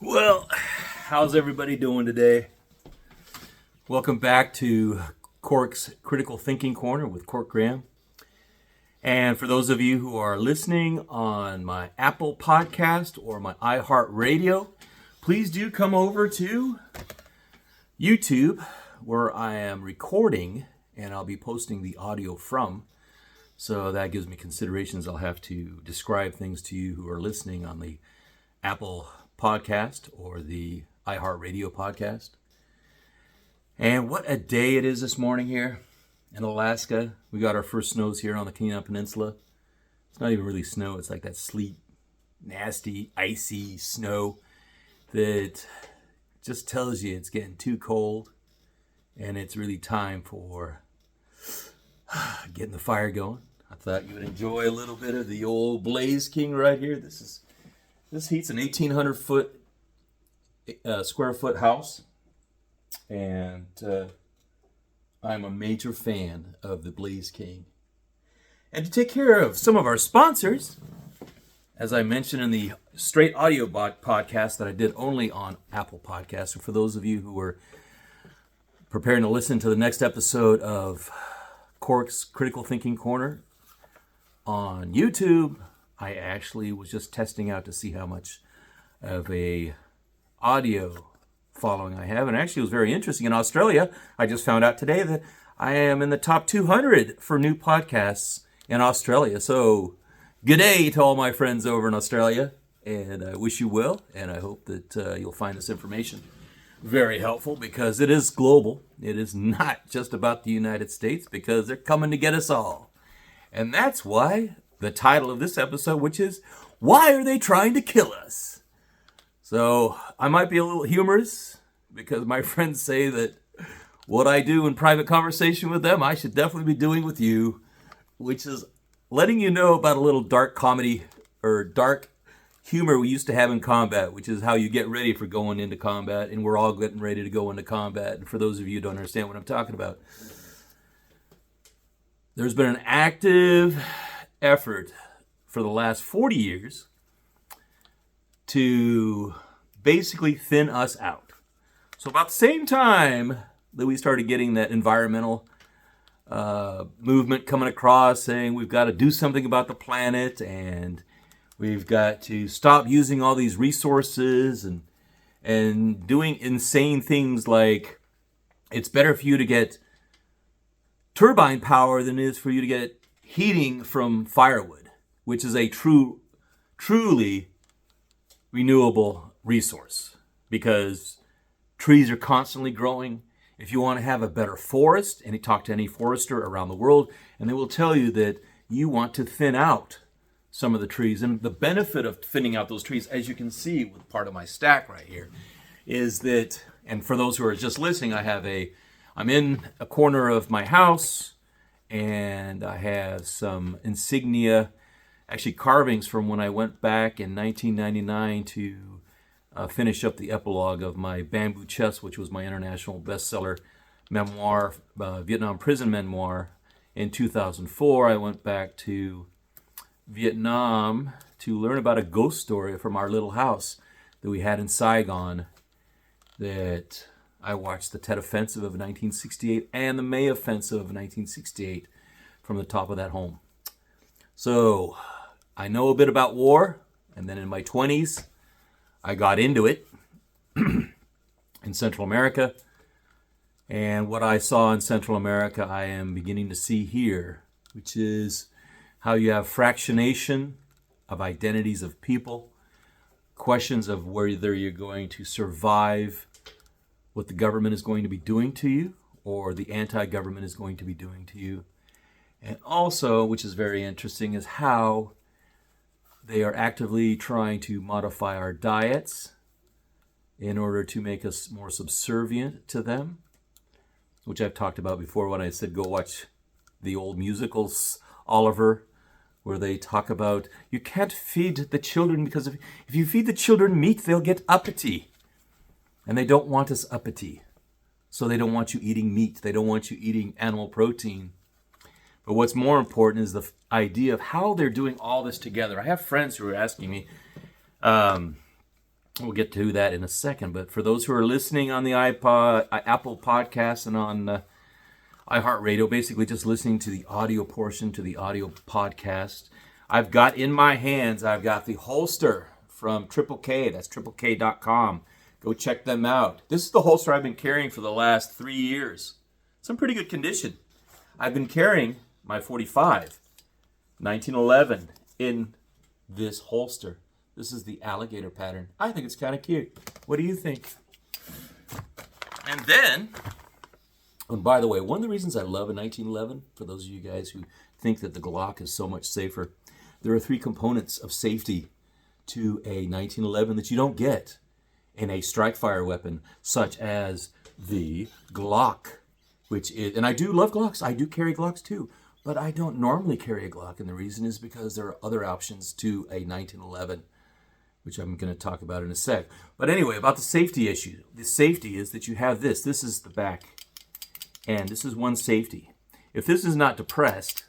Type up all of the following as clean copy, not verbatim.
Well, how's everybody doing today? Welcome back to Cork's Critical Thinking Corner with Cork Graham. And for those of you who are listening on my Apple podcast or my iHeartRadio, please do come over to YouTube where I am recording and I'll be posting the audio from. So that gives me considerations. I'll have to describe things to you who are listening on the Apple podcast or the iHeartRadio podcast. And what a day it is this morning here in Alaska. We got our first snows here on the Kenai Peninsula. It's not even really snow. It's like that sleet, nasty, icy snow that just tells you it's getting too cold and it's really time for getting the fire going. I thought you would enjoy a little bit of the old Blaze King right here. This heat's an 1,800 square foot house, and I'm a major fan of the Blaze King. And to take care of some of our sponsors, as I mentioned in the Straight Audio podcast that I did only on Apple Podcasts, and for those of you who are preparing to listen to the next episode of Cork's Critical Thinking Corner on YouTube, I actually was just testing out to see how much of a audio following I have, and actually it was very interesting. In Australia, I just found out today that I am in the top 200 for new podcasts in Australia. So good day to all my friends over in Australia, and I wish you well, and I hope that you'll find this information very helpful because it is global. It is not just about the United States because they're coming to get us all. And that's why the title of this episode, which is, Why Are They Trying to Kill Us? So I might be a little humorous because my friends say that what I do in private conversation with them, I should definitely be doing with you, which is letting you know about a little dark comedy or dark humor we used to have in combat, which is how you get ready for going into combat, and we're all getting ready to go into combat. And for those of you who don't understand what I'm talking about, there's been an active effort for the last 40 years to basically thin us out. So about the same time that we started getting that environmental movement coming across saying we've got to do something about the planet and we've got to stop using all these resources and doing insane things like it's better for you to get turbine power than it is for you to get heating from firewood, which is a truly renewable resource because trees are constantly growing. If you want to have a better forest, and you talk to any forester around the world, and they will tell you that you want to thin out some of the trees. And the benefit of thinning out those trees, as you can see with part of my stack right here, is that, and for those who are just listening, I'm in a corner of my house, and I have some insignia, actually carvings from when I went back in 1999 to finish up the epilogue of my Bamboo Chest, which was my international bestseller memoir, Vietnam prison memoir. In 2004, I went back to Vietnam to learn about a ghost story from our little house that we had in Saigon that I watched the Tet Offensive of 1968 and the May Offensive of 1968 from the top of that home. So I know a bit about war, and then in my 20s, I got into it in Central America. And what I saw in Central America, I am beginning to see here, which is how you have fractionation of identities of people, questions of whether you're going to survive what the government is going to be doing to you or the anti-government is going to be doing to you. And also, which is very interesting, is how they are actively trying to modify our diets in order to make us more subservient to them, which I've talked about before when I said go watch the old musicals, Oliver, where they talk about you can't feed the children because if you feed the children meat, they'll get uppity. And they don't want us uppity. So they don't want you eating meat. They don't want you eating animal protein. But what's more important is the idea of how they're doing all this together. I have friends who are asking me, We'll get to that in a second. But for those who are listening on the iPod, Apple Podcasts, and on iHeartRadio, basically just listening to the audio portion, to the audio podcast, I've got in my hands, I've got the holster from Triple K. That's triplek.com. Go check them out. This is the holster I've been carrying for the last 3 years. It's in pretty good condition. I've been carrying my 45, 1911, in this holster. This is the alligator pattern. I think it's kind of cute. What do you think? And then, and by the way, one of the reasons I love a 1911, for those of you guys who think that the Glock is so much safer, there are 3 components of safety to a 1911 that you don't get in a strike fire weapon, such as the Glock, which is, and I do love Glocks. I do carry Glocks too, but I don't normally carry a Glock, and the reason is because there are other options to a 1911, which I'm going to talk about in a sec. But anyway, about the safety issue. The safety is that you have this. This is the back, and this is one safety. If this is not depressed,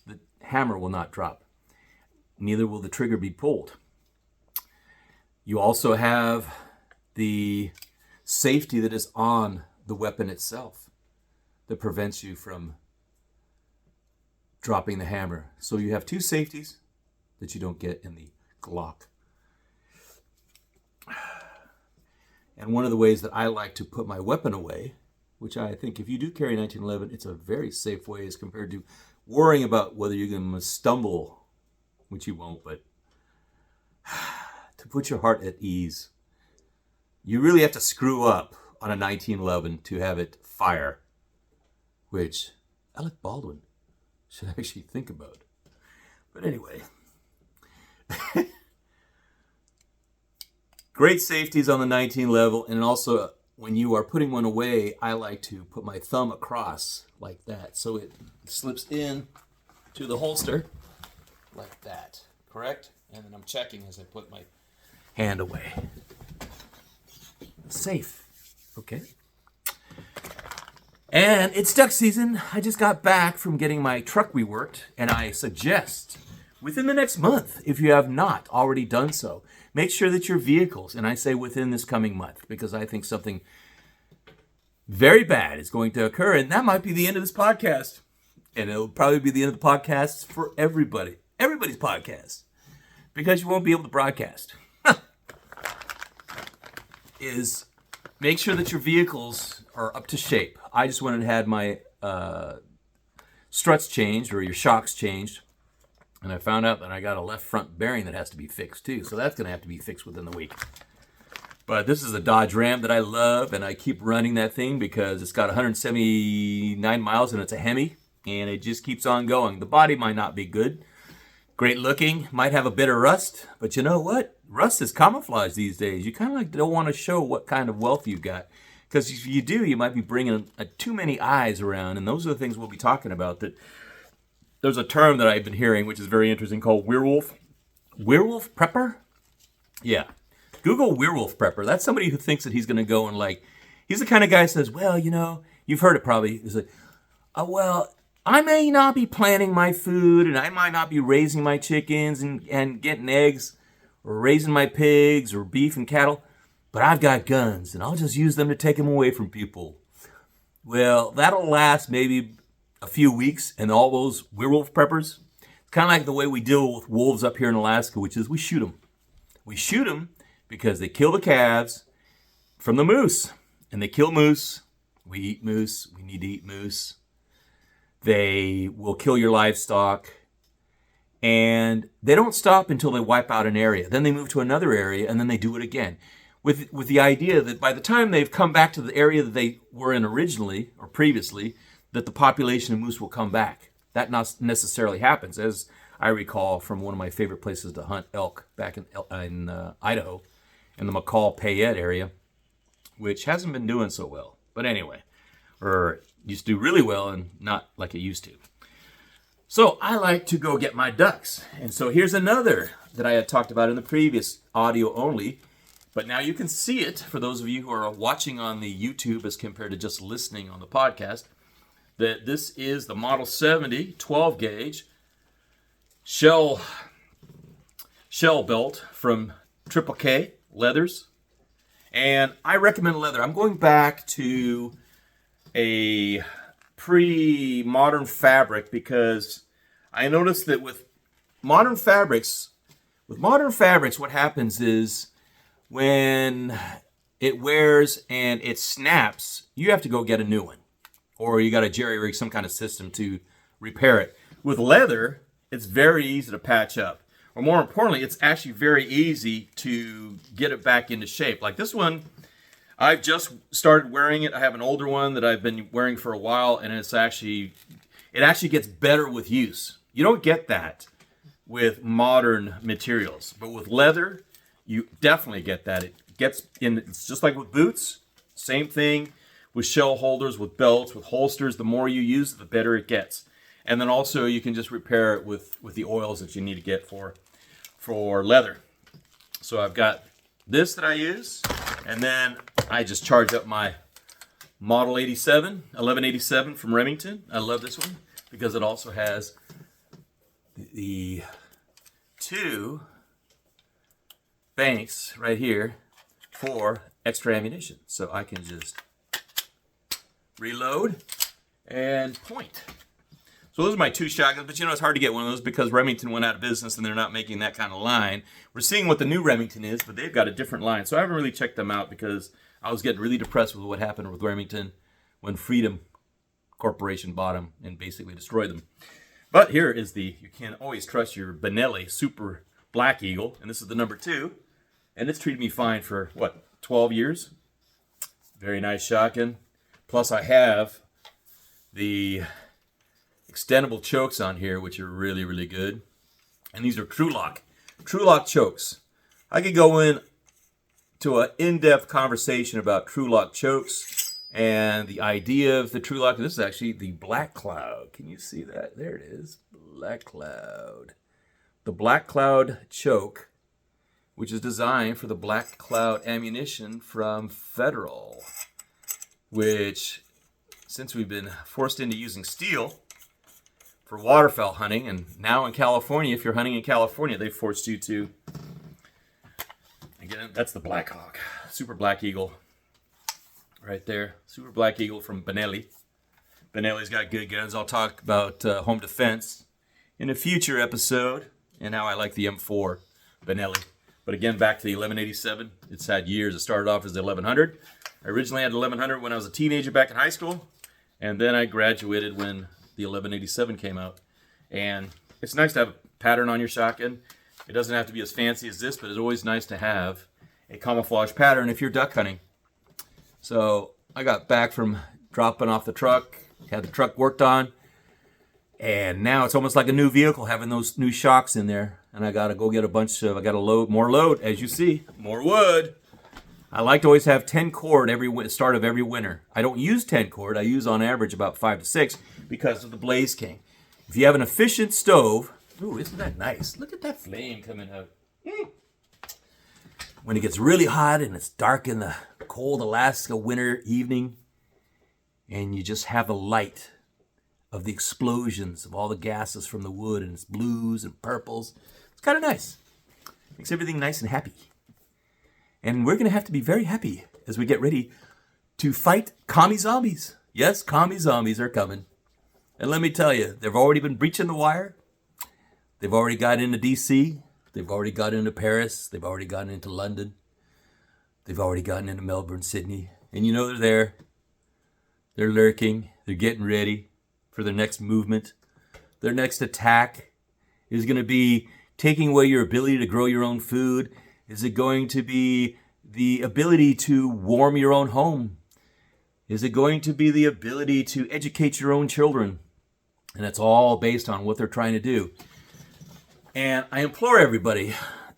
the hammer will not drop. Neither will the trigger be pulled. You also have the safety that is on the weapon itself that prevents you from dropping the hammer. So you have 2 safeties that you don't get in the Glock. And one of the ways that I like to put my weapon away, which I think if you do carry 1911, it's a very safe way as compared to worrying about whether you're going to stumble, which you won't, but to put your heart at ease. You really have to screw up on a 1911 to have it fire, which Alec Baldwin should actually think about. But anyway, great safeties on the 19 level, and also when you are putting one away, I like to put my thumb across like that so it slips in to the holster like that, correct? And then I'm checking as I put my hand away. Safe, okay? And it's duck season. I just got back from getting my truck reworked, and I suggest within the next month, if you have not already done so, make sure that your vehicles, and I say within this coming month, because I think something very bad is going to occur, and that might be the end of this podcast. And it'll probably be the end of the podcast for everybody's podcast, because you won't be able to broadcast. Is make sure that your vehicles are up to shape. I just went and had my struts changed, or your shocks changed, and I found out that I got a left front bearing that has to be fixed too, so that's going to have to be fixed within the week. But this is a Dodge Ram that I love, and I keep running that thing because it's got 179 miles, and it's a Hemi, and it just keeps on going. The body might not be good, great looking, might have a bit of rust, but you know what? Rust is camouflage these days. You kind of like don't want to show what kind of wealth you got, because if you do, you might be bringing too many eyes around, and those are the things we'll be talking about. That there's a term that I've been hearing, which is very interesting, called werewolf prepper. Yeah, Google werewolf prepper. That's somebody who thinks that he's going to go and he's the kind of guy who says, well, you know, you've heard it probably. He's like, well, I may not be planting my food, and I might not be raising my chickens and getting eggs, or raising my pigs or beef and cattle, but I've got guns, and I'll just use them to take them away from people. Well, that'll last maybe a few weeks, and all those werewolf preppers, it's kind of like the way we deal with wolves up here in Alaska, which is we shoot them. We shoot them because they kill the calves from the moose, and they kill moose. We eat moose. We need to eat moose. They will kill your livestock. And they don't stop until they wipe out an area. Then they move to another area, and then they do it again. With the idea that by the time they've come back to the area that they were in originally or previously, that the population of moose will come back. That not necessarily happens, as I recall from one of my favorite places to hunt elk back in Idaho, in the McCall-Payette area, which hasn't been doing so well. But anyway, or used to do really well and not like it used to. So I like to go get my ducks. And so here's another that I had talked about in the previous audio only. But now you can see it for those of you who are watching on the YouTube as compared to just listening on the podcast. That this is the Model 70 12 gauge shell belt from Triple K Leathers. And I recommend leather. I'm going back to a pre-modern fabric because I noticed that with modern fabrics, what happens is when it wears and it snaps, you have to go get a new one. Or you got to jerry-rig some kind of system to repair it. With leather, it's very easy to patch up. Or more importantly, it's actually very easy to get it back into shape. Like this one, I've just started wearing it. I have an older one that I've been wearing for a while, and it actually gets better with use. You don't get that with modern materials, but with leather, you definitely get that. It gets in. It's just like with boots, same thing with shell holders, with belts, with holsters. The more you use it, the better it gets. And then also you can just repair it with the oils that you need to get for leather. So I've got this that I use, and then I just charge up my Model 1187 from Remington. I love this one because it also has the two banks right here for extra ammunition. So I can just reload and point. So those are my two shotguns, but it's hard to get one of those because Remington went out of business and they're not making that kind of line. We're seeing what the new Remington is, but they've got a different line. So I haven't really checked them out because I was getting really depressed with what happened with Remington when Freedom Corporation bought them and basically destroyed them. But here is you can always trust your Benelli Super Black Eagle, and this is the number 2. And it's treated me fine for, 12 years? Very nice shotgun. Plus I have the extendable chokes on here, which are really, really good. And these are Trulock chokes. I could go into an in-depth conversation about Trulock chokes and the idea of the Trulock. This is actually the Black Cloud. Can you see that? There it is. Black Cloud. The Black Cloud choke, which is designed for the Black Cloud ammunition from Federal, which, since we've been forced into using steel for waterfowl hunting, and now in California, if you're hunting in California, they forced you to. Again, that's the Black Hawk, Super Black Eagle, right there. Super Black Eagle from Benelli. Benelli's got good guns. I'll talk about home defense in a future episode, and how I like the M4 Benelli. But again, back to the 1187. It's had years. It started off as the 1100. I originally had the 1100 when I was a teenager back in high school, and then I graduated when the 1187 came out. And it's nice to have a pattern on your shotgun. It doesn't have to be as fancy as this, but it's always nice to have a camouflage pattern if you're duck hunting. So I got back from dropping off the truck, had the truck worked on, and now it's almost like a new vehicle having those new shocks in there. And I gotta go get I gotta load more load, as you see, more wood. I like to always have 10 cord start of every winter. I don't use 10 cord. I use on average about 5 to 6 because of the Blaze King. If you have an efficient stove, ooh, isn't that nice? Look at that flame coming out. When it gets really hot and it's dark in the cold Alaska winter evening, and you just have the light of the explosions of all the gases from the wood, and it's blues and purples. It's kind of nice. Makes everything nice and happy. And we're going to have to be very happy as we get ready to fight commie zombies. Yes, commie zombies are coming. And let me tell you, they've already been breaching the wire. They've already got into D.C. They've already gotten into Paris. They've already gotten into London. They've already gotten into Melbourne, Sydney. And they're there. They're lurking. They're getting ready for their next movement. Their next attack is going to be taking away your ability to grow your own food. Is it going to be the ability to warm your own home? Is it going to be the ability to educate your own children? And it's all based on what they're trying to do. And I implore everybody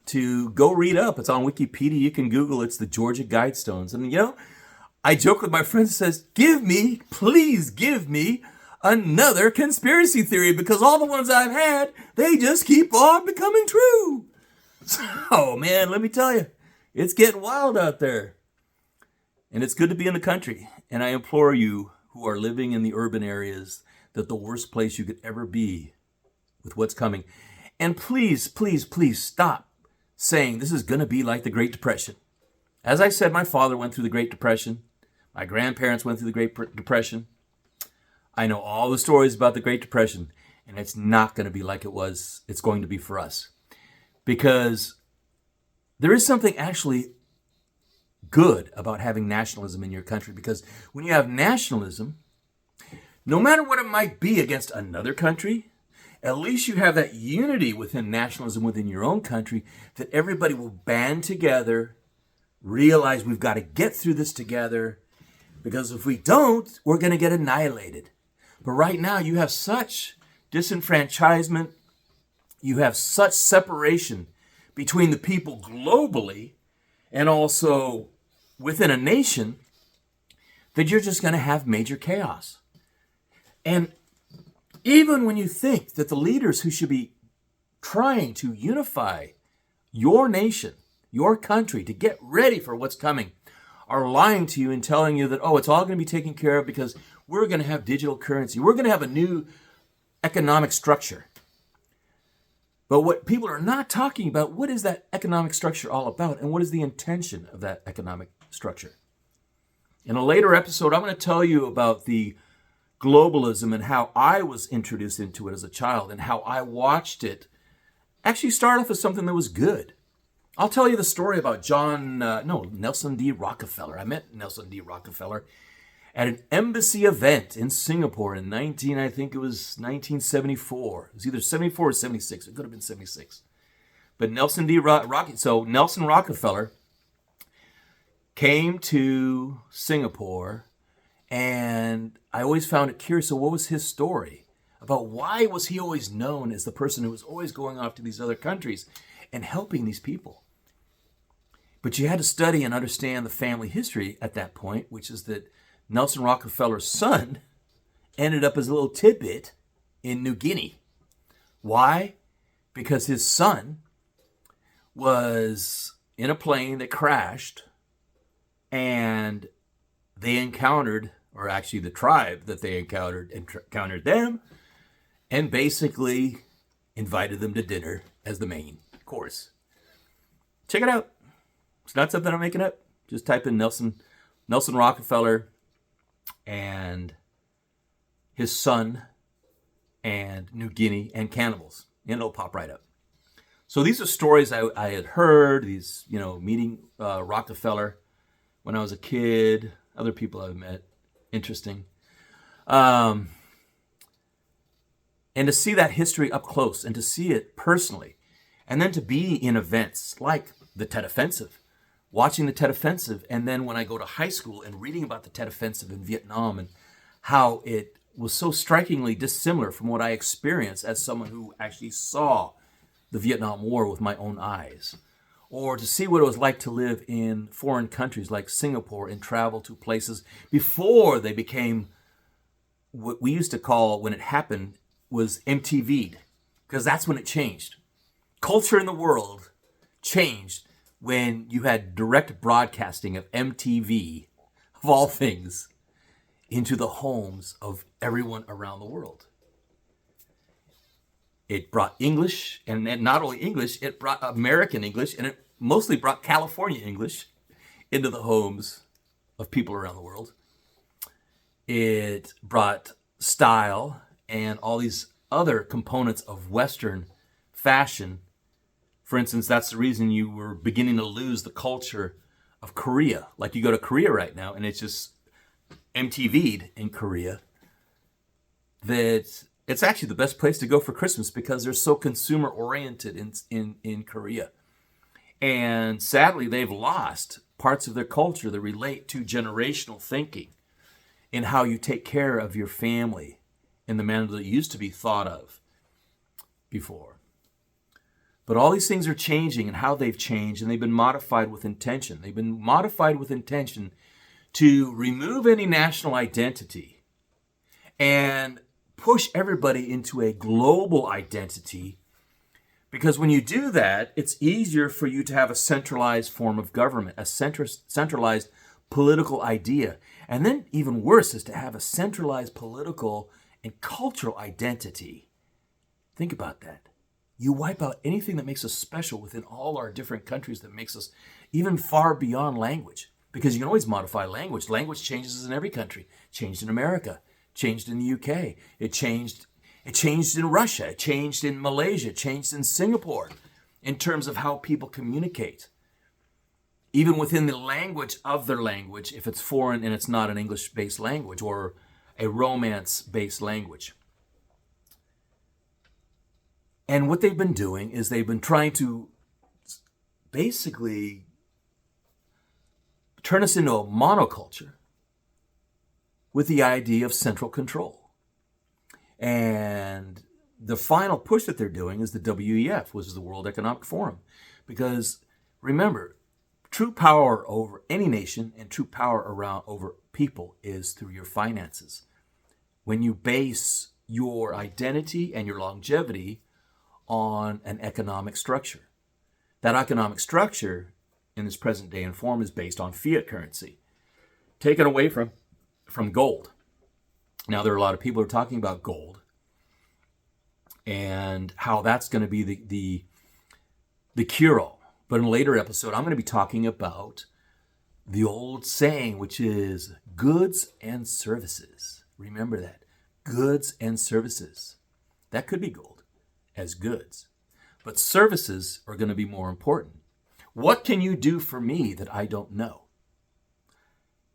to go read up. It's on Wikipedia. You can Google. It's the Georgia Guidestones. And I joke with my friends and says, please give me another conspiracy theory, because all the ones I've had, they just keep on becoming true. So, man, let me tell you, it's getting wild out there. And it's good to be in the country. And I implore you who are living in the urban areas that the worst place you could ever be with what's coming. And please, please, please stop saying this is going to be like the Great Depression. As I said, my father went through the Great Depression. My grandparents went through the Great Depression. I know all the stories about the Great Depression, and it's not going to be like it's going to be for us. Because there is something actually good about having nationalism in your country. Because when you have nationalism, no matter what it might be against another country, at least you have that unity within nationalism within your own country, that everybody will band together, realize we've got to get through this together, because if we don't, we're going to get annihilated. But right now you have such disenfranchisement, you have such separation between the people globally and also within a nation, that you're just going to have major chaos. And even when you think that the leaders who should be trying to unify your nation, your country, to get ready for what's coming, are lying to you and telling you that, oh, it's all going to be taken care of because we're going to have digital currency. We're going to have a new economic structure. But what people are not talking about, what is that economic structure all about? And what is the intention of that economic structure? In a later episode, I'm going to tell you about the globalism and how I was introduced into it as a child and how I watched it actually start off as something that was good. I'll tell you the story about Nelson D. Rockefeller. I met Nelson D. Rockefeller at an embassy event in Singapore in 1974. It was either 74 or 76. It could have been 76. But Nelson Rockefeller came to Singapore, and I always found it curious. So what was his story about? Why was he always known as the person who was always going off to these other countries and helping these people? But you had to study and understand the family history at that point, which is that Nelson Rockefeller's son ended up as a little tidbit in New Guinea. Why? Because his son was in a plane that crashed, and they encountered, or actually the tribe that they encountered them, and basically invited them to dinner as the main course. Check it out. It's not something I'm making up. Just type in Nelson Rockefeller and his son and New Guinea and cannibals, and it'll pop right up. So these are stories I had heard, meeting Rockefeller when I was a kid, other people I've met. Interesting. And to see that history up close and to see it personally, and then to be in events like the Tet Offensive, watching the Tet Offensive, and then when I go to high school and reading about the Tet Offensive in Vietnam and how it was so strikingly dissimilar from what I experienced as someone who actually saw the Vietnam War with my own eyes. Or to see what it was like to live in foreign countries like Singapore and travel to places before they became what we used to call, when it happened, was MTV'd. Because that's when it changed. Culture in the world changed when you had direct broadcasting of MTV, of all things, into the homes of everyone around the world. It brought English, and not only English, it brought American English, and it mostly brought California English into the homes of people around the world. It brought style and all these other components of Western fashion. For instance, that's the reason you were beginning to lose the culture of Korea. Like you go to Korea right now, and it's just MTV'd in Korea. That it's actually the best place to go for Christmas because they're so consumer oriented in Korea. And sadly, they've lost parts of their culture that relate to generational thinking in how you take care of your family in the manner that it used to be thought of before. But all these things are changing, and how they've changed, and they've been modified with intention. They've been modified with intention to remove any national identity and push everybody into a global identity, because when you do that, it's easier for you to have a centralized form of government, a centralized political idea. And then even worse is to have a centralized political and cultural identity. Think about that. You wipe out anything that makes us special within all our different countries, that makes us even far beyond language. Because you can always modify language. Language changes in every country. Changed in America, changed in the UK, it changed in Russia, it changed in Malaysia, it changed in Singapore in terms of how people communicate. Even within the language of their language, if it's foreign and it's not an English-based language or a Romance-based language. And what they've been doing is they've been trying to basically turn us into a monoculture with the idea of central control. And the final push that they're doing is the WEF, which is the World Economic Forum. Because remember, true power over any nation and true power over people is through your finances. When you base your identity and your longevity on an economic structure. That economic structure in this present day and form is based on fiat currency, taken away from gold. Now, there are a lot of people who are talking about gold and how that's going to be the cure-all. But in a later episode, I'm going to be talking about the old saying, which is goods and services. Remember that. Goods and services. That could be gold as goods. But services are going to be more important. What can you do for me that I don't know?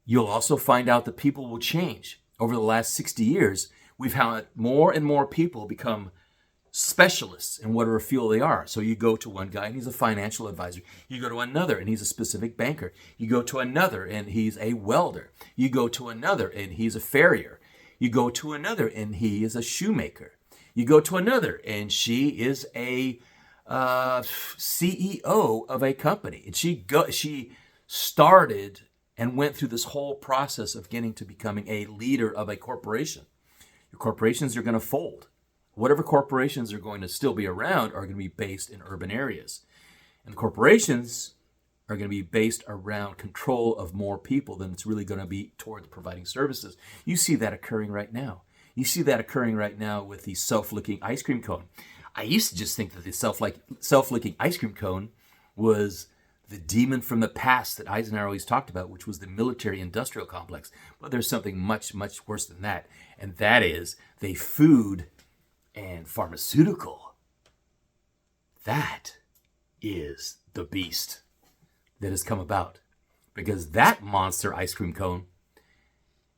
You'll also find out that people will change. Over the last 60 years, we've had more and more people become specialists in whatever field they are. So you go to one guy and he's a financial advisor. You go to another and he's a specific banker. You go to another and he's a welder. You go to another and he's a farrier. You go to another and he is a shoemaker. You go to another and she is a CEO of a company. And she started and went through this whole process of getting to becoming a leader of a corporation. Your corporations are going to fold. Whatever corporations are going to still be around are going to be based in urban areas. And the corporations are going to be based around control of more people than it's really going to be towards providing services. You see that occurring right now. You see that occurring right now with the self-licking ice cream cone. I used to just think that the self-licking ice cream cone was the demon from the past that Eisenhower always talked about, which was the military-industrial complex. But there's something much, much worse than that, and that is the food and pharmaceutical. That is the beast that has come about. Because that monster ice cream cone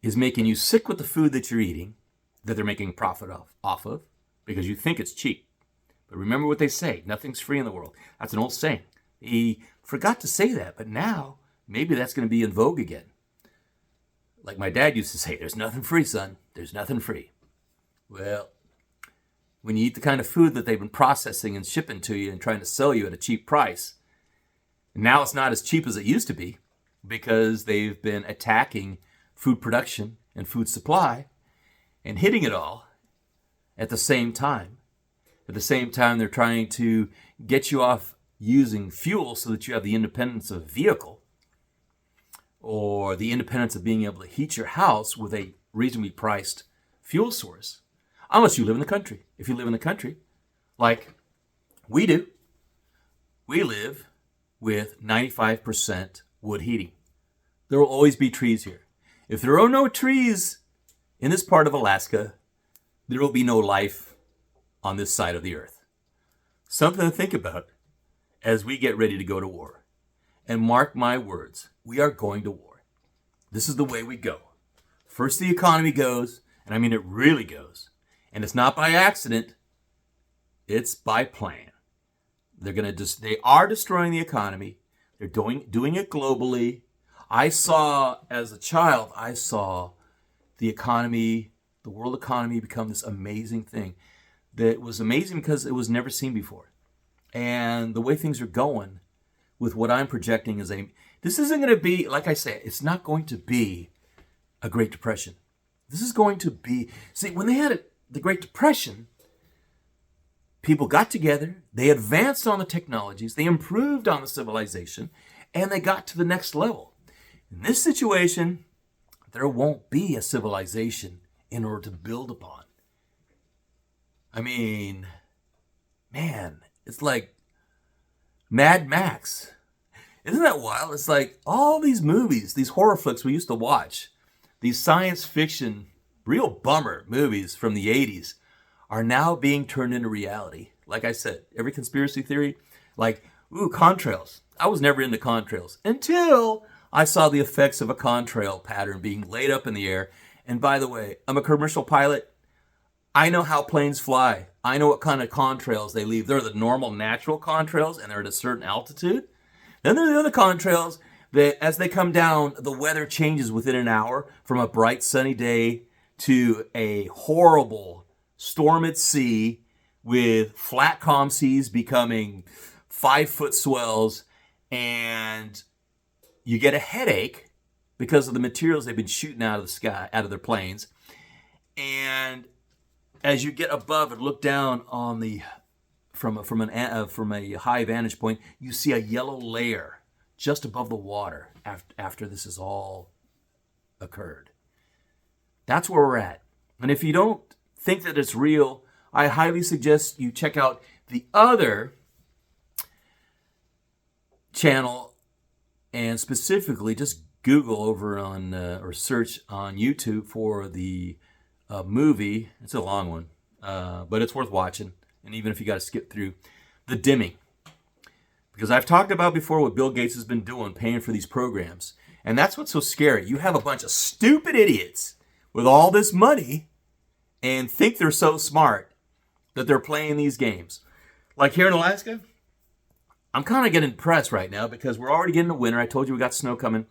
is making you sick with the food that you're eating, that they're making profit off of, because you think it's cheap. But remember what they say, nothing's free in the world. That's an old saying. He forgot to say that, but now maybe that's going to be in vogue again. Like my dad used to say, there's nothing free, son. There's nothing free. Well, when you eat the kind of food that they've been processing and shipping to you and trying to sell you at a cheap price, now it's not as cheap as it used to be because they've been attacking food production and food supply and hitting it all at the same time. At the same time, they're trying to get you off using fuel so that you have the independence of a vehicle or the independence of being able to heat your house with a reasonably priced fuel source, unless you live in the country. If you live in the country, like we do, we live with 95% wood heating. There will always be trees here. If there are no trees in this part of Alaska, there will be no life on this side of the earth. Something to think about as we get ready to go to war. And mark my words, we are going to war. This is the way we go. First the economy goes, and I mean it really goes. And it's not by accident, it's by plan. They are destroying the economy. They're doing it globally. As a child, I saw the economy, the world economy become this amazing thing that was amazing because it was never seen before. And the way things are going with what I'm projecting is this isn't going to be, like I say, it's not going to be a Great Depression. This is going to be, see, when they had the Great Depression, people got together, they advanced on the technologies, they improved on the civilization, and they got to the next level. In this situation, there won't be a civilization in order to build upon. I mean, Man, it's like Mad Max. Isn't that wild? It's like all these movies, these horror flicks we used to watch, these science fiction, real bummer movies from the 80s are now being turned into reality. Like I said, every conspiracy theory, like, contrails. I was never into contrails until I saw the effects of a contrail pattern being laid up in the air. And by the way, I'm a commercial pilot. I know how planes fly. I know what kind of contrails they leave. They're the normal natural contrails, and they're at a certain altitude. Then there are the other contrails that as they come down, the weather changes within an hour from a bright sunny day to a horrible storm at sea with flat calm seas becoming 5-foot swells, and you get a headache because of the materials they've been shooting out of the sky, out of their planes. And as you get above and look down on the from a high vantage point, you see a yellow layer just above the water after this has all occurred. That's where we're at. And if you don't think that it's real, I highly suggest you check out the other channel, and specifically just Google over on or search on YouTube for the movie. It's a long one, but it's worth watching. And even if you got to skip through The Dimming, because I've talked about before what Bill Gates has been doing, paying for these programs. And that's what's so scary. You have a bunch of stupid idiots with all this money and think they're so smart that they're playing these games. Like here in Alaska, I'm kind of getting impressed right now because we're already getting the winter. I told you we got snow coming,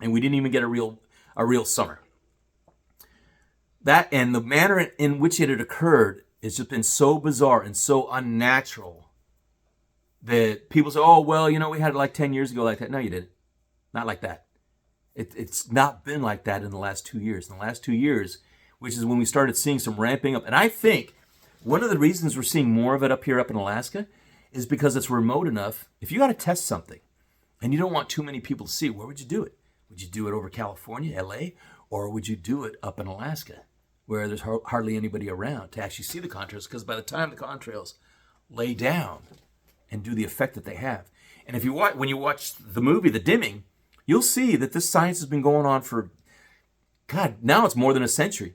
and we didn't even get a real summer. That and the manner in which it had occurred has just been so bizarre and so unnatural that people say, oh, well, we had it like 10 years ago like that. No, you didn't. Not like that. It's not been like that in the last 2 years. In the last 2 years, which is when we started seeing some ramping up. And I think one of the reasons we're seeing more of it up in Alaska is because it's remote enough. If you got to test something and you don't want too many people to see, where would you do it? Would you do it over California, LA, or would you do it up in Alaska where there's hardly anybody around to actually see the contrails? Because by the time the contrails lay down and do the effect that they have. And if you when you watch the movie, The Dimming, you'll see that this science has been going on for, God, now it's more than a century.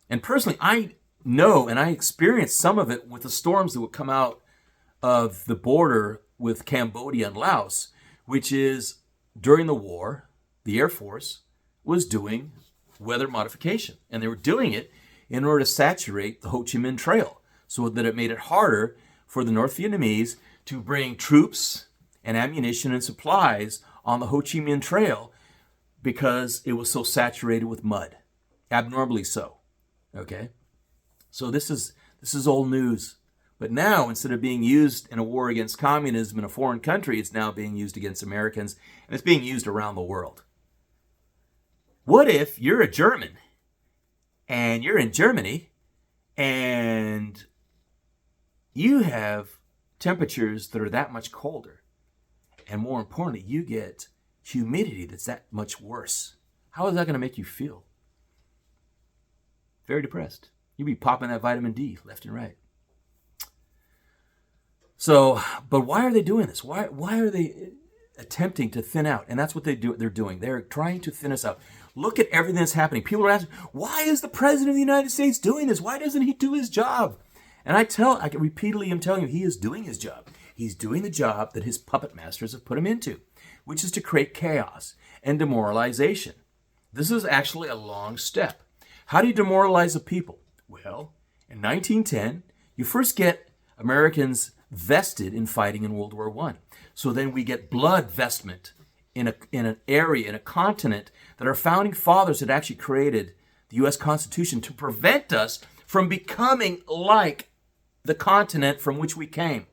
And personally, I know and I experienced some of it with the storms that would come out of the border with Cambodia and Laos, which is during the war, the Air Force was doing weather modification. And they were doing it in order to saturate the Ho Chi Minh Trail so that it made it harder for the North Vietnamese to bring troops and ammunition and supplies on the Ho Chi Minh Trail because it was so saturated with mud, abnormally so. Okay? So this is old news. But now, instead of being used in a war against communism in a foreign country, it's now being used against Americans, and it's being used around the world. What if you're a German, and you're in Germany, and you have temperatures that are that much colder, and more importantly, you get humidity that's that much worse? How is that going to make you feel? Very depressed. You'd be popping that vitamin D left and right. So, but why are they doing this? Why are they attempting to thin out? And that's what they're doing. They're trying to thin us out. Look at everything that's happening. People are asking, why is the President of the United States doing this? Why doesn't he do his job? And I repeatedly am telling you, he is doing his job. He's doing the job that his puppet masters have put him into, which is to create chaos and demoralization. This is actually a long step. How do you demoralize a people? Well, in 1910, you first get Americans vested in fighting in World War I. So then we get blood vestment in an area, in a continent that our founding fathers had actually created the U.S. Constitution to prevent us from becoming like the continent from which we came.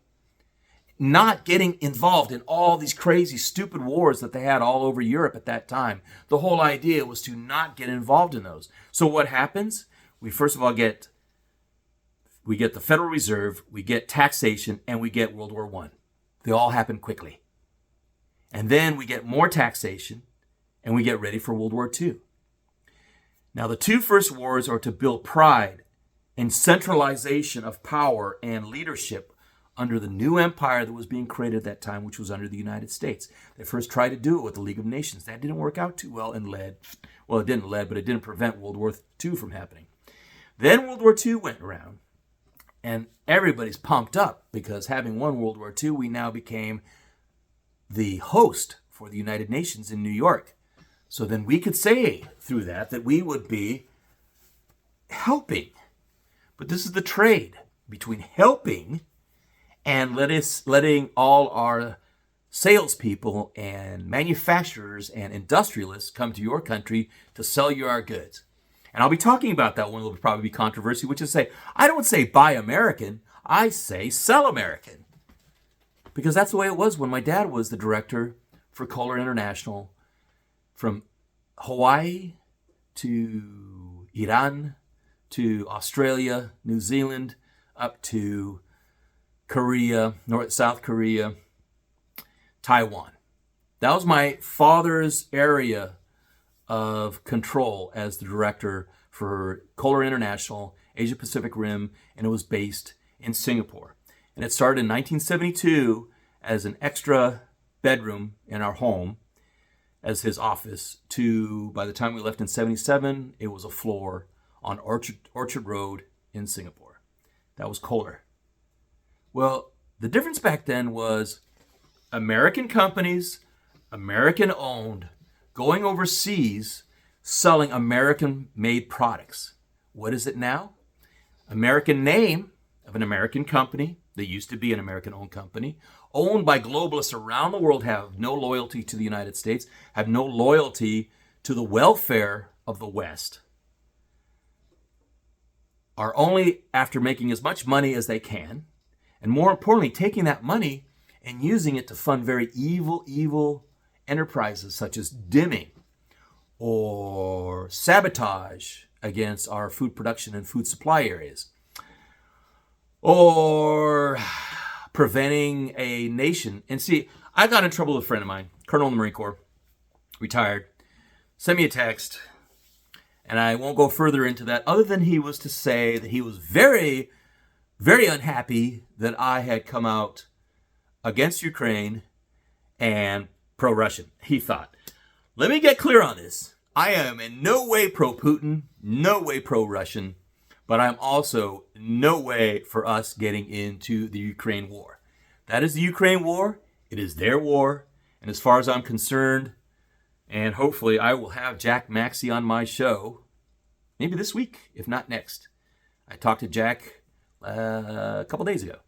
Not getting involved in all these crazy, stupid wars that they had all over Europe at that time. The whole idea was to not get involved in those. So what happens? We first of all get the Federal Reserve, we get taxation, and we get World War I. They all happen quickly. And then we get more taxation, and we get ready for World War II. Now, the two first wars are to build pride and centralization of power and leadership under the new empire that was being created at that time, which was under the United States. They first tried to do it with the League of Nations. That didn't work out too well and it didn't but it didn't prevent World War II from happening. Then World War II went around, and everybody's pumped up because having won World War II, we now became the host for the United Nations in New York. So then we could say through that we would be helping. But this is the trade between helping and letting all our salespeople and manufacturers and industrialists come to your country to sell you our goods. And I'll be talking about that one. Will probably be controversy, which is I don't say buy American, I say sell American. Because that's the way it was when my dad was the director for Kohler International, from Hawaii to Iran to Australia, New Zealand, up to Korea, South Korea, Taiwan. That was my father's area of control as the director for Kohler International, Asia Pacific Rim, and it was based in Singapore. And it started in 1972 as an extra bedroom in our home as his office to, by the time we left in 77, it was a floor on Orchard Road in Singapore. That was Kohler. Well, the difference back then was American companies, American owned, going overseas, selling American-made products. What is it now? American name of an American company, that used to be an American-owned company, owned by globalists around the world, have no loyalty to the United States, have no loyalty to the welfare of the West, are only after making as much money as they can, and more importantly, taking that money and using it to fund very evil enterprises such as dimming or sabotage against our food production and food supply areas, or preventing a nation. And see, I got in trouble with a friend of mine, Colonel in the Marine Corps, retired, sent me a text, and I won't go further into that other than he was to say that he was very, very unhappy that I had come out against Ukraine and pro-Russian. He thought, let me get clear on this. I am in no way pro-Putin, no way pro-Russian, but I'm also no way for us getting into the Ukraine war. That is the Ukraine war. It is their war. And as far as I'm concerned, and hopefully I will have Jack Maxey on my show, maybe this week, if not next. I talked to Jack a couple days ago.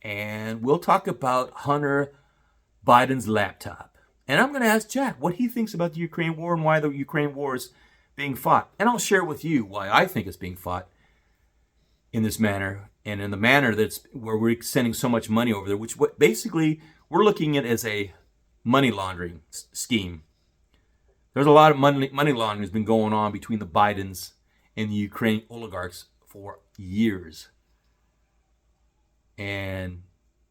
And we'll talk about Hunter Biden's laptop. And I'm going to ask Jack what he thinks about the Ukraine war and why the Ukraine war is being fought. And I'll share with you why I think it's being fought in this manner, and in the manner that's where we're sending so much money over there, which basically we're looking at as a money laundering scheme. There's a lot of money laundering has been going on between the Bidens and the Ukraine oligarchs for years. And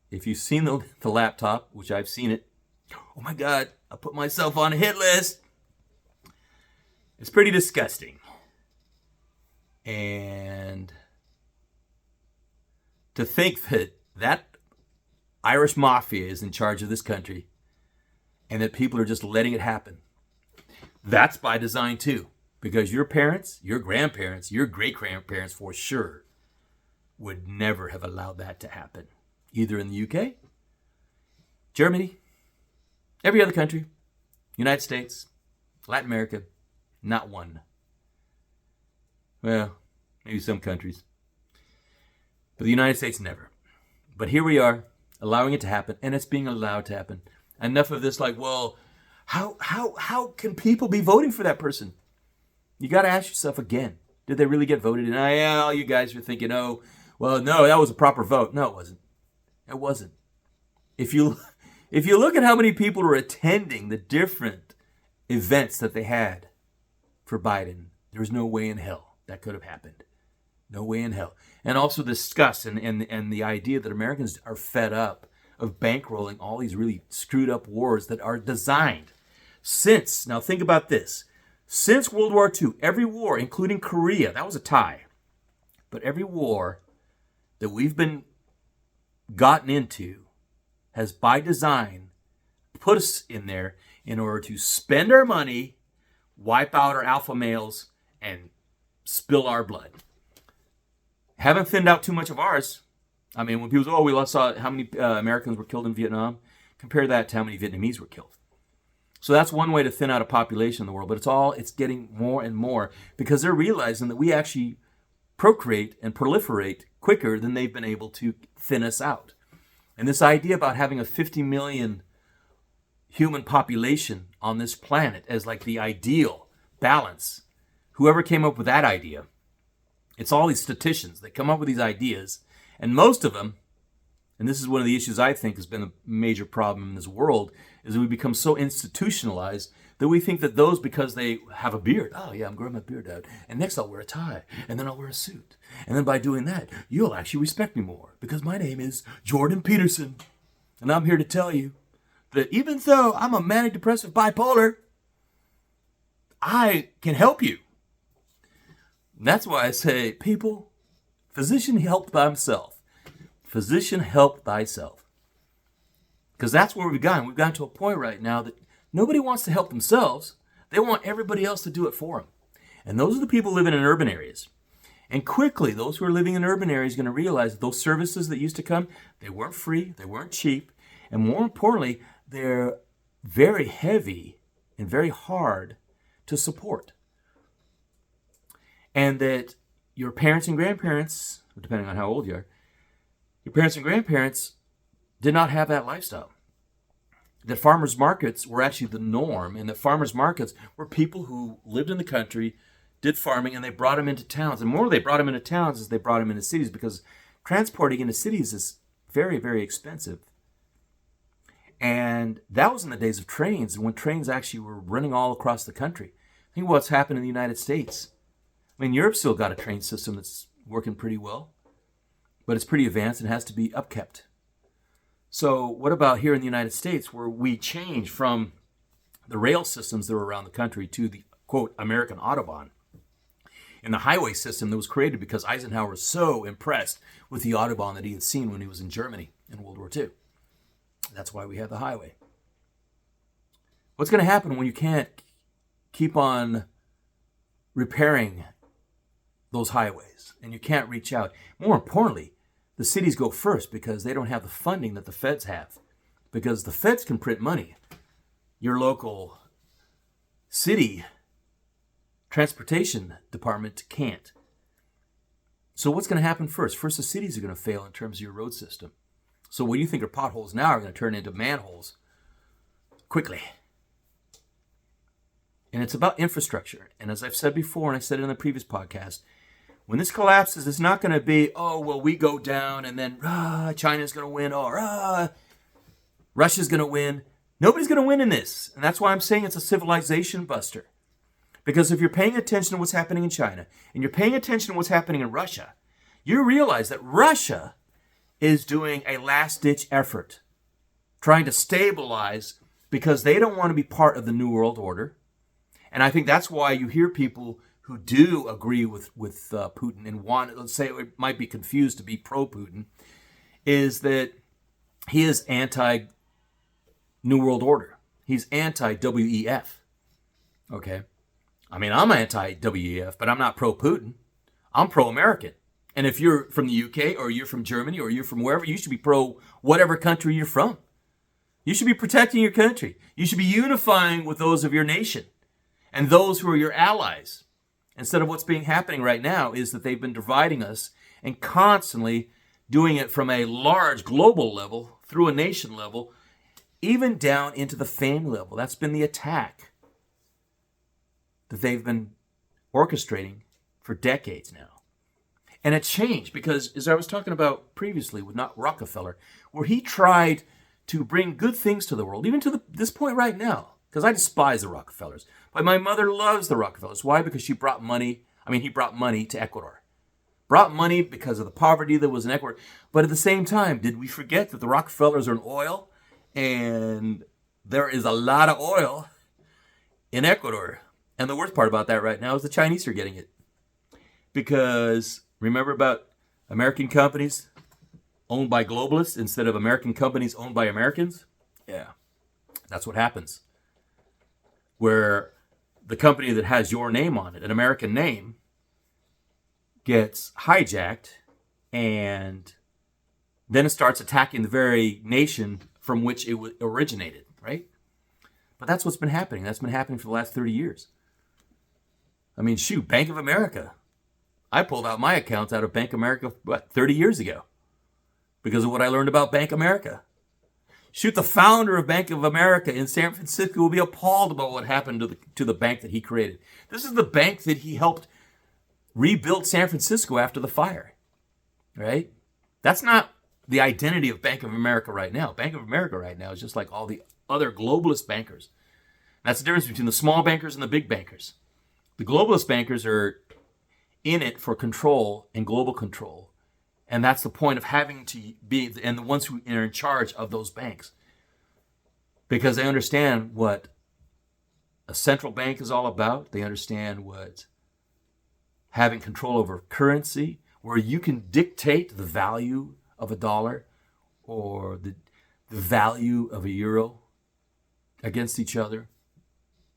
if you've seen the laptop, which I've seen it, oh my God, I put myself on a hit list. It's pretty disgusting. And to think that Irish mafia is in charge of this country and that people are just letting it happen. That's by design too, because your parents, your grandparents, your great-grandparents for sure would never have allowed that to happen, either in the UK, Germany, every other country, United States, Latin America, not one. Well, maybe some countries. But the United States, never. But here we are, allowing it to happen, and it's being allowed to happen. Enough of this well, how can people be voting for that person? You got to ask yourself again, did they really get voted in? All you guys are thinking, oh, well, no, that was a proper vote. No, it wasn't. It wasn't. If you look at how many people are attending the different events that they had for Biden, there's no way in hell that could have happened. No way in hell. And also discuss and the idea that Americans are fed up of bankrolling all these really screwed up wars that are designed since, now think about this, since World War II, every war, including Korea, that was a tie, but every war that we've been gotten into has by design put us in there in order to spend our money, wipe out our alpha males, and spill our blood. Haven't thinned out too much of ours. I mean, when people say, oh, we saw how many Americans were killed in Vietnam, compare that to how many Vietnamese were killed. So that's one way to thin out a population in the world, but it's getting more and more because they're realizing that we actually procreate and proliferate quicker than they've been able to thin us out. And this idea about having a 50 million human population on this planet as like the ideal balance, whoever came up with that idea, it's all these statisticians that come up with these ideas, and most of them, and this is one of the issues I think has been a major problem in this world, is that we become so institutionalized that we think that those, because they have a beard, oh yeah, I'm growing my beard out, and next I'll wear a tie, and then I'll wear a suit. And then by doing that, you'll actually respect me more, because my name is Jordan Peterson. And I'm here to tell you that even though I'm a manic depressive bipolar, I can help you. And that's why I say, people, physician help thyself. Physician help thyself. Because that's where we've gotten. We've gotten to a point right now that nobody wants to help themselves. They want everybody else to do it for them. And those are the people living in urban areas. And quickly, those who are living in urban areas are going to realize that those services that used to come, they weren't free, they weren't cheap, and more importantly, they're very heavy and very hard to support. And that your parents and grandparents, depending on how old you are, your parents and grandparents did not have that lifestyle. That farmers markets were actually the norm, and that farmers markets were people who lived in the country, did farming, and they brought them into towns. And more they brought them into towns as they brought them into cities, because transporting into cities is very, very expensive. And that was in the days of trains, when trains actually were running all across the country. Think of what's happened in the United States. I mean, Europe's still got a train system that's working pretty well, but it's pretty advanced and has to be upkept. So what about here in the United States, where we change from the rail systems that were around the country to the, quote, American Autobahn, and the highway system that was created because Eisenhower was so impressed with the Autobahn that he had seen when he was in Germany in World War II. That's why we have the highway. What's going to happen when you can't keep on repairing those highways and you can't reach out? More importantly, the cities go first because they don't have the funding that the feds have. Because the feds can print money. Your local city transportation department can't. So what's going to happen first? First, the cities are going to fail in terms of your road system. So what you think are potholes now are going to turn into manholes quickly. And it's about infrastructure. And as I've said before, and I said it in the previous podcast, when this collapses, it's not going to be, oh, well, we go down and then China's going to win, or Russia's going to win. Nobody's going to win in this. And that's why I'm saying it's a civilization buster. Because if you're paying attention to what's happening in China and you're paying attention to what's happening in Russia, you realize that Russia is doing a last-ditch effort, trying to stabilize because they don't want to be part of the New World Order. And I think that's why you hear people who do agree with Putin and want, let's say it might be confused to be pro-Putin, is that he is anti-New World Order. He's anti-WEF. Okay? I mean, I'm anti-WEF, but I'm not pro-Putin. I'm pro-American. And if you're from the UK or you're from Germany or you're from wherever, you should be pro whatever country you're from. You should be protecting your country. You should be unifying with those of your nation and those who are your allies. Instead of what's being happening right now is that they've been dividing us and constantly doing it from a large global level through a nation level, even down into the family level. That's been the attack that they've been orchestrating for decades now. And it changed because, as I was talking about previously with not Rockefeller, where he tried to bring good things to the world, even to this point right now, because I despise the Rockefellers. But my mother loves the Rockefellers. Why? Because he brought money to Ecuador. Brought money because of the poverty that was in Ecuador. But at the same time, did we forget that the Rockefellers are in oil? And there is a lot of oil in Ecuador. And the worst part about that right now is the Chinese are getting it. Because remember about American companies owned by globalists instead of American companies owned by Americans? Yeah, that's what happens. Where the company that has your name on it, an American name, gets hijacked, and then it starts attacking the very nation from which it originated, right? But that's what's been happening. That's been happening for the last 30 years. I mean, shoot, Bank of America. I pulled out my accounts out of Bank of America, 30 years ago because of what I learned about Bank of America. Shoot, the founder of Bank of America in San Francisco will be appalled about what happened to the bank that he created. This is the bank that he helped rebuild San Francisco after the fire, right? That's not the identity of Bank of America right now. Bank of America right now is just like all the other globalist bankers. That's the difference between the small bankers and the big bankers. The globalist bankers are in it for control and global control. And that's the point of having to be, and the ones who are in charge of those banks. Because they understand what a central bank is all about. They understand what having control over currency, where you can dictate the value of a dollar or the value of a euro against each other.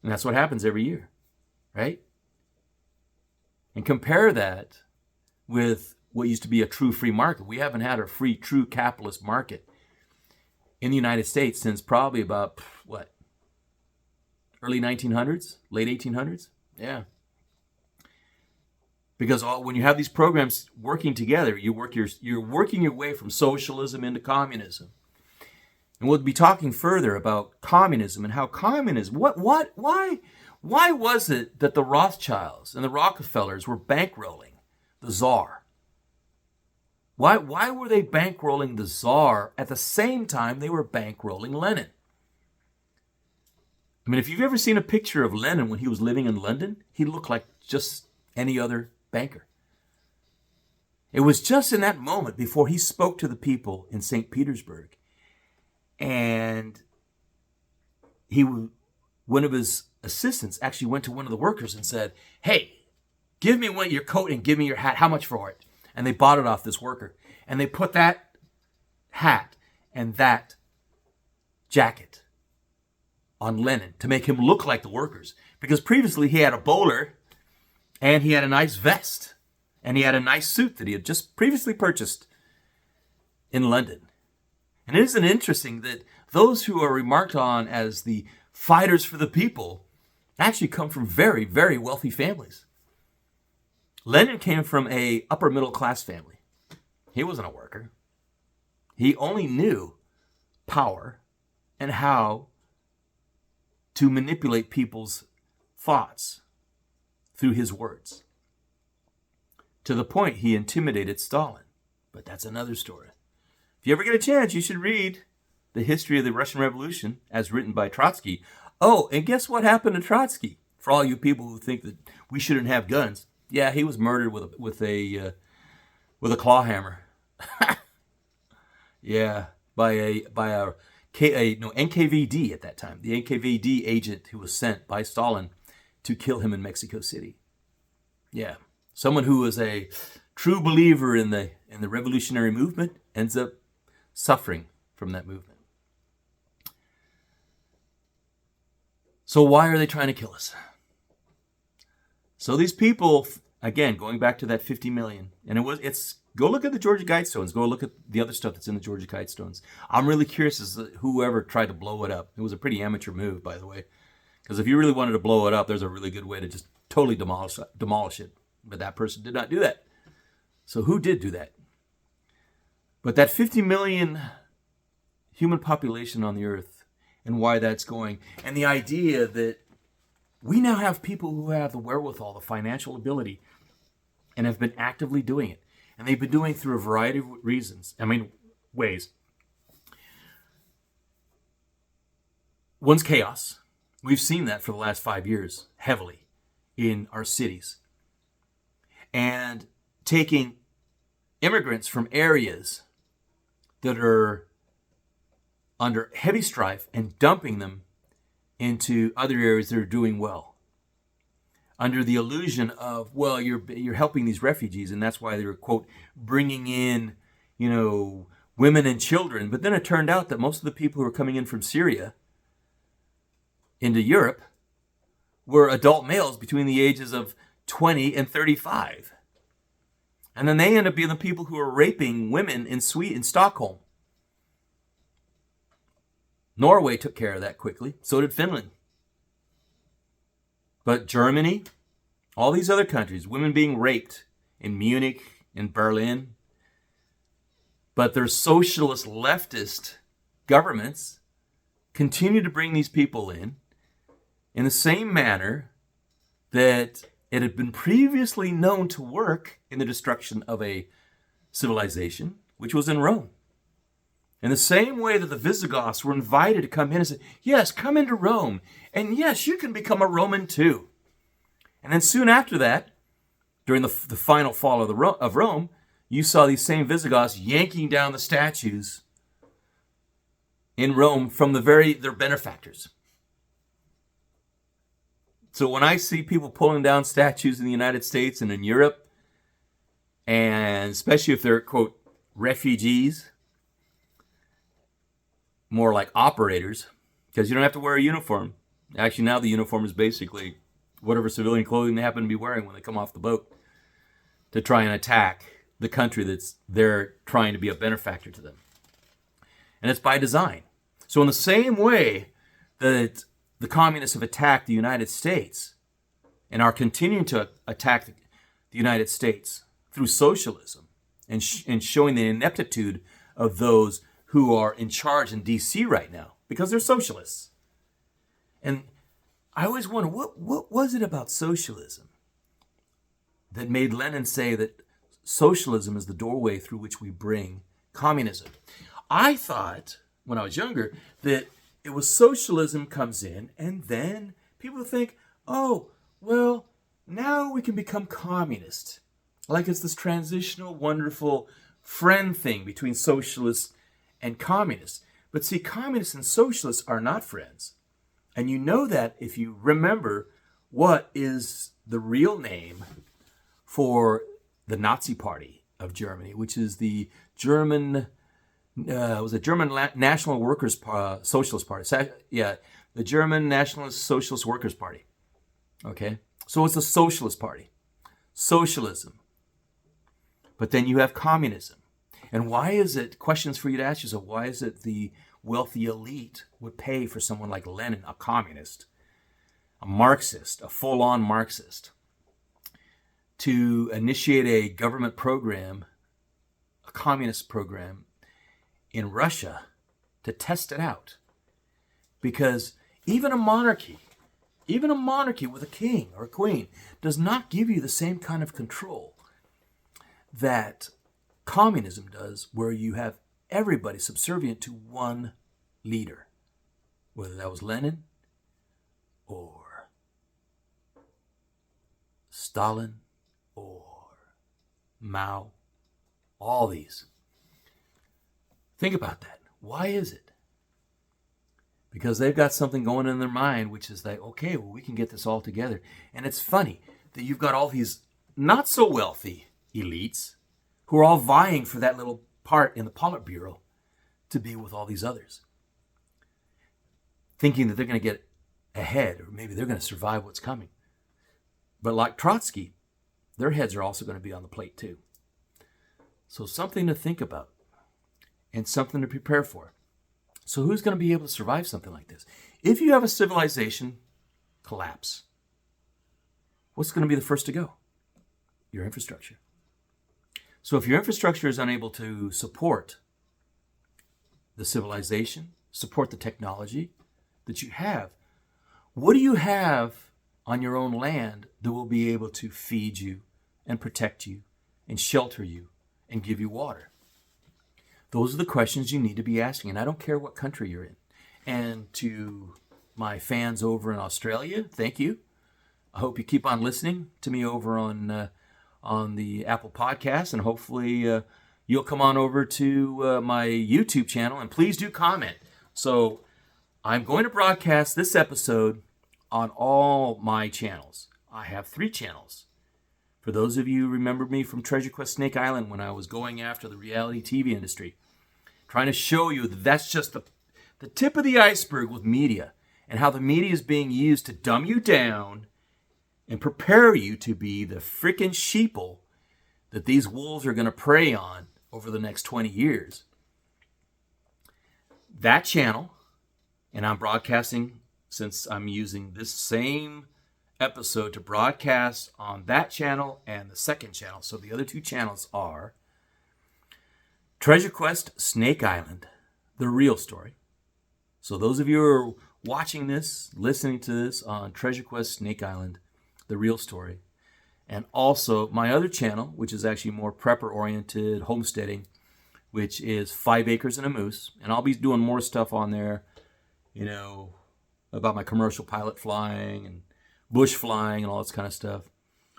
And that's what happens every year, right? And compare that with what used to be a true free market. We haven't had a free, true capitalist market in the United States since probably about, early 1900s, late 1800s? Yeah. Because when you have these programs working together, you're working your way from socialism into communism. And we'll be talking further about communism and how communism, why was it that the Rothschilds and the Rockefellers were bankrolling the Tsar? Why were they bankrolling the Tsar at the same time they were bankrolling Lenin? I mean, if you've ever seen a picture of Lenin when he was living in London, he looked like just any other banker. It was just in that moment before he spoke to the people in St. Petersburg, and one of his assistants actually went to one of the workers and said, "Hey, give me your coat and give me your hat. How much for it?" And they bought it off this worker. And they put that hat and that jacket on Lenin to make him look like the workers. Because previously he had a bowler and he had a nice vest and he had a nice suit that he had just previously purchased in London. And isn't it interesting that those who are remarked on as the fighters for the people actually come from very, very wealthy families. Lenin came from a upper middle class family. He wasn't a worker. He only knew power and how to manipulate people's thoughts through his words. To the point he intimidated Stalin. But that's another story. If you ever get a chance, you should read The History of the Russian Revolution as written by Trotsky. Oh, and guess what happened to Trotsky? For all you people who think that we shouldn't have guns. Yeah, he was murdered with a claw hammer. Yeah, by a NKVD at that time, the NKVD agent who was sent by Stalin to kill him in Mexico City. Yeah, someone who was a true believer in the revolutionary movement ends up suffering from that movement. So why are they trying to kill us? So these people, again, going back to that 50 million, and it's go look at the Georgia Guidestones. Go look at the other stuff that's in the Georgia Guidestones. I'm really curious as to whoever tried to blow it up. It was a pretty amateur move, by the way, because if you really wanted to blow it up, there's a really good way to just totally demolish it. But that person did not do that. So who did do that? But that 50 million human population on the earth, and why that's going, and the idea that we now have people who have the wherewithal, the financial ability, and have been actively doing it. And they've been doing it through a variety of ways. One's chaos. We've seen that for the last 5 years, heavily, in our cities. And taking immigrants from areas that are under heavy strife and dumping them into other areas that are doing well, under the illusion of, you're helping these refugees, and that's why they're, quote, bringing in, women and children. But then it turned out that most of the people who were coming in from Syria into Europe were adult males between the ages of 20 and 35. And then they end up being the people who are raping women in Stockholm. Norway took care of that quickly. So did Finland. But Germany, all these other countries, women being raped in Munich, in Berlin. But their socialist leftist governments continue to bring these people in the same manner that it had been previously known to work in the destruction of a civilization, which was in Rome. In the same way that the Visigoths were invited to come in and say, yes, come into Rome. And yes, you can become a Roman too. And then soon after that, during the final fall of Rome, you saw these same Visigoths yanking down the statues in Rome from their benefactors. So when I see people pulling down statues in the United States and in Europe, and especially if they're, quote, refugees, more like operators, because you don't have to wear a uniform. Actually, now the uniform is basically whatever civilian clothing they happen to be wearing when they come off the boat to try and attack the country that's they're trying to be a benefactor to them. And it's by design. So in the same way that the communists have attacked the United States and are continuing to attack the United States through socialism and showing the ineptitude of those who are in charge in D.C. right now because they're socialists. And I always wonder, what was it about socialism that made Lenin say that socialism is the doorway through which we bring communism? I thought, when I was younger, that it was socialism comes in and then people think, oh, well, now we can become communist. Like it's this transitional, wonderful friend thing between socialists and communists. But see, communists and socialists are not friends. And you know that if you remember what is the real name for the Nazi Party of Germany, which is the German, National Workers Socialist Party. Yeah, the German Nationalist Socialist Workers Party. Okay, so it's a socialist party, socialism. But then you have communism. And why is it, questions for you to ask yourself, why is it the wealthy elite would pay for someone like Lenin, a communist, a Marxist, a full-on Marxist, to initiate a government program, a communist program in Russia to test it out? Because even a monarchy with a king or a queen does not give you the same kind of control that communism does, where you have everybody subservient to one leader, whether that was Lenin or Stalin or Mao, all these. Think about that. Why is it? Because they've got something going in their mind, which is like, okay, well, we can get this all together. And it's funny that you've got all these not so wealthy elites who are all vying for that little part in the Politburo to be with all these others, thinking that they're going to get ahead, or maybe they're going to survive what's coming. But like Trotsky, their heads are also going to be on the plate too. So something to think about and something to prepare for. So who's going to be able to survive something like this? If you have a civilization collapse, what's going to be the first to go? Your infrastructure. So if your infrastructure is unable to support the civilization, support the technology that you have, what do you have on your own land that will be able to feed you and protect you and shelter you and give you water? Those are the questions you need to be asking. And I don't care what country you're in. And to my fans over in Australia, thank you. I hope you keep on listening to me over on the Apple Podcast, and hopefully you'll come on over to my YouTube channel, and please do comment. So I'm going to broadcast this episode on all my channels. I have 3 channels. For those of you who remember me from Treasure Quest Snake Island when I was going after the reality TV industry, trying to show you that that's just the tip of the iceberg with media, and how the media is being used to dumb you down and prepare you to be the freaking sheeple that these wolves are going to prey on over the next 20 years. That channel, and I'm broadcasting, since I'm using this same episode to broadcast on that channel and the second channel. So the other two channels are Treasure Quest Snake Island, the real story. So those of you who are watching this, listening to this on Treasure Quest Snake Island, the real story. And also my other channel, which is actually more prepper-oriented, homesteading, which is 5 Acres and a Moose. And I'll be doing more stuff on there, you know, about my commercial pilot flying and bush flying and all this kind of stuff.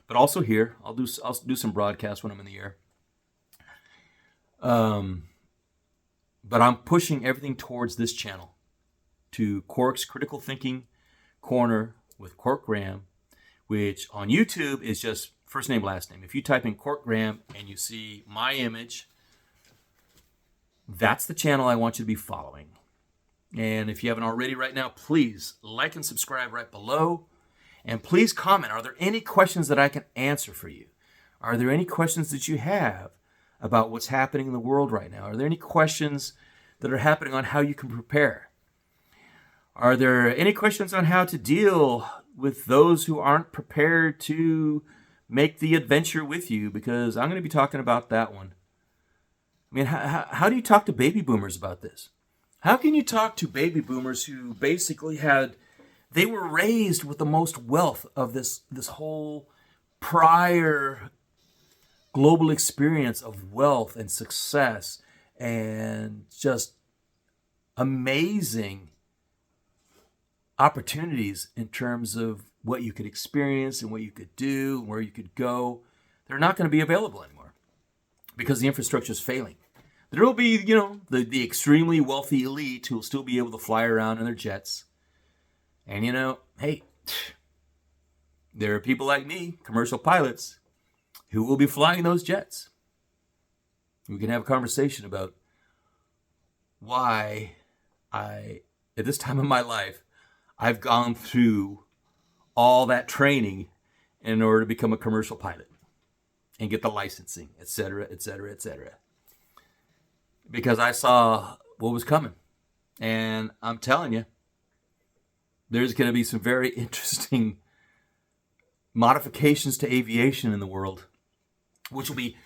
But also here, I'll do some broadcasts when I'm in the air. But I'm pushing everything towards this channel, to Quark's Critical Thinking Corner with Quark Graham, which on YouTube is just first name, last name. If you type in Quark Graham and you see my image, that's the channel I want you to be following. And if you haven't already right now, please like and subscribe right below. And please comment. Are there any questions that I can answer for you? Are there any questions that you have about what's happening in the world right now? Are there any questions that are happening on how you can prepare? Are there any questions on how to deal with those who aren't prepared to make the adventure with you? Because I'm going to be talking about that one. I mean, how do you talk to baby boomers about this? How can you talk to baby boomers who basically they were raised with the most wealth of this whole prior global experience of wealth and success and just amazing opportunities in terms of what you could experience and what you could do and where you could go? They're not going to be available anymore because the infrastructure is failing. There will be, you know, the extremely wealthy elite who will still be able to fly around in their jets. And, you know, hey, there are people like me, commercial pilots, who will be flying those jets. We can have a conversation about why at this time of my life, I've gone through all that training in order to become a commercial pilot and get the licensing, etc., etc., etc. Because I saw what was coming. And I'm telling you, there's going to be some very interesting modifications to aviation in the world, which will be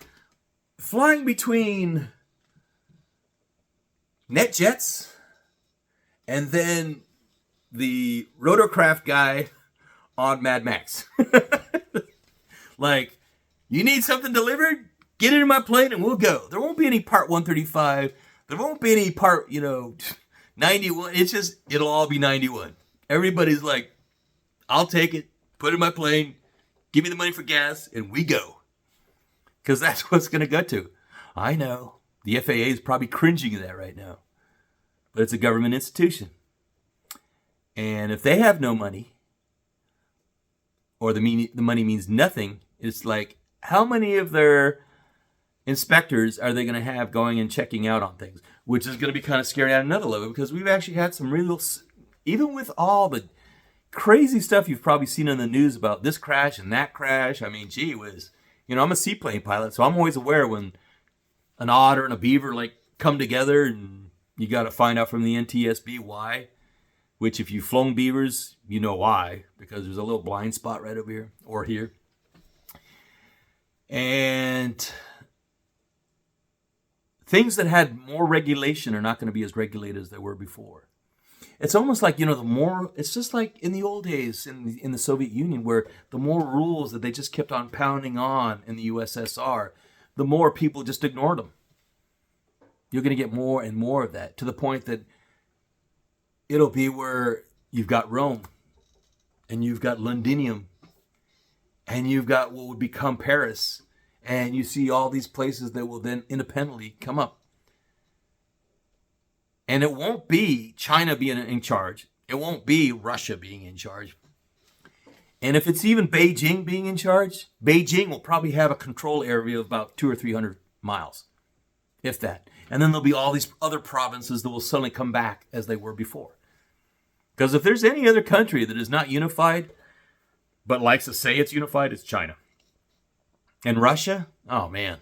flying between net jets and then the rotorcraft guy on Mad Max. Like, you need something delivered? Get it in my plane and we'll go. There won't be any Part 135. There won't be any Part, 91. It'll all be 91. Everybody's like, I'll take it, put it in my plane, give me the money for gas, and we go. Because that's what's going to go to. I know. The FAA is probably cringing at that right now. But it's a government institution. And if they have no money, or the money means nothing, it's like, how many of their inspectors are they going to have going and checking out on things? Which is going to be kind of scary at another level, because we've actually had some real, even with all the crazy stuff you've probably seen in the news about this crash and that crash. I mean, gee whiz. I'm a seaplane pilot, so I'm always aware when an otter and a beaver come together, and you got to find out from the NTSB why. Which, if you've flown beavers, you know why, because there's a little blind spot right over here or here. And things that had more regulation are not going to be as regulated as they were before. It's almost like, it's just like in the old days in the Soviet Union, where the more rules that they just kept on pounding on in the USSR, the more people just ignored them. You're going to get more and more of that, to the point that it'll be where you've got Rome, and you've got Londinium, and you've got what would become Paris, and you see all these places that will then independently come up. And it won't be China being in charge. It won't be Russia being in charge. And if it's even Beijing being in charge, Beijing will probably have a control area of about 200 or 300 miles if that. And then there'll be all these other provinces that will suddenly come back as they were before. Because if there's any other country that is not unified, but likes to say it's unified, it's China. And Russia? Oh, man.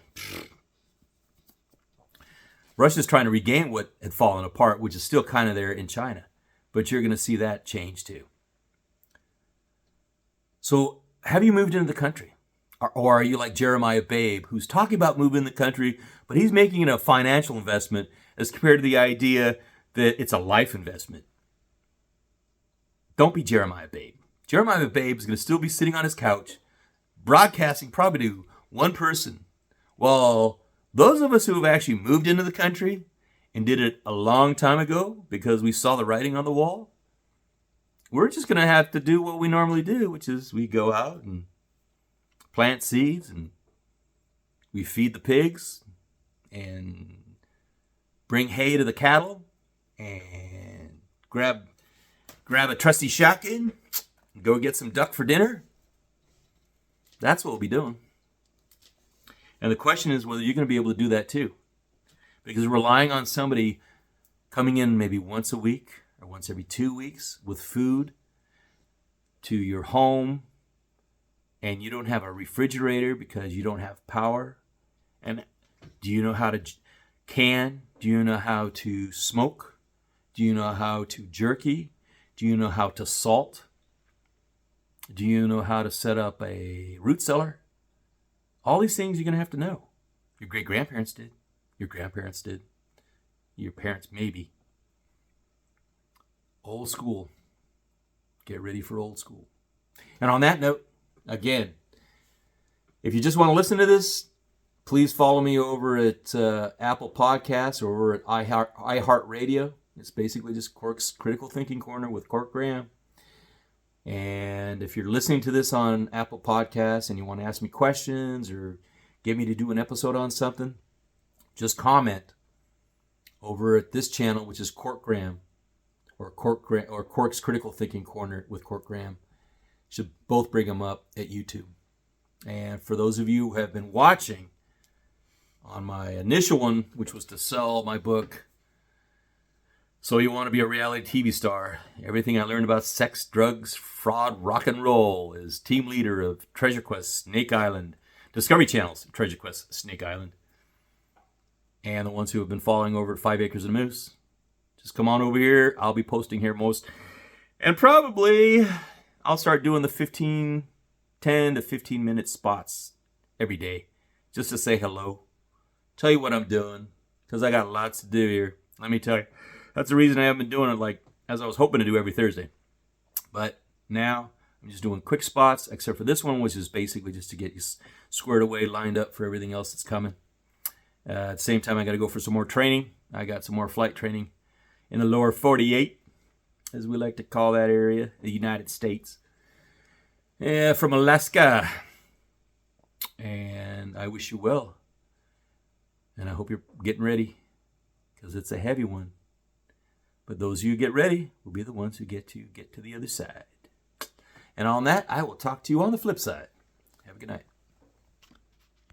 Russia's trying to regain what had fallen apart, which is still kind of there in China. But you're going to see that change too. So, have you moved into the country? Or are you like Jeremiah Babe, who's talking about moving in the country, but he's making it a financial investment as compared to the idea that it's a life investment? Don't be Jeremiah Babe. Jeremiah Babe is going to still be sitting on his couch, broadcasting probably to one person. Well, those of us who have actually moved into the country and did it a long time ago because we saw the writing on the wall, we're just going to have to do what we normally do, which is we go out and plant seeds and we feed the pigs and bring hay to the cattle and grab a trusty shotgun and go get some duck for dinner. That's what we'll be doing. And the question is whether you're going to be able to do that too. Because relying on somebody coming in maybe once a week or once every 2 weeks with food to your home, and you don't have a refrigerator because you don't have power. And do you know how to can? Do you know how to smoke? Do you know how to jerky? Do you know how to salt? Do you know how to set up a root cellar? All these things you're going to have to know. Your great-grandparents did. Your grandparents did. Your parents maybe. Old school. Get ready for old school. And on that note, again, if you just want to listen to this, please follow me over at Apple Podcasts or over at iHeartRadio. It's basically just Cork's Critical Thinking Corner with Cork Graham. And if you're listening to this on Apple Podcasts and you want to ask me questions or get me to do an episode on something, just comment over at this channel, which is Cork Graham or Cork's Critical Thinking Corner with Cork Graham. Should both bring them up at YouTube. And for those of you who have been watching on my initial one, which was to sell my book, So You Want to Be a Reality TV Star, everything I learned about sex, drugs, fraud, rock and roll, as team leader of Treasure Quest Snake Island, Discovery Channel's Treasure Quest Snake Island, and the ones who have been following over at 5 Acres and a Moose. Just come on over here. I'll be posting here most. And probably I'll start doing the 10 to 15 minute spots every day just to say hello. Tell you what I'm doing because I got lots to do here. Let me tell you. That's the reason I haven't been doing it like as I was hoping to do every Thursday. But now I'm just doing quick spots except for this one, which is basically just to get you squared away, lined up for everything else that's coming. At the same time, I got to go for some more training. I got some more flight training in the lower 48, as we like to call that area, the United States. Yeah, from Alaska. And I wish you well. And I hope you're getting ready, because it's a heavy one. But those of you who get ready will be the ones who get to the other side. And on that, I will talk to you on the flip side. Have a good night.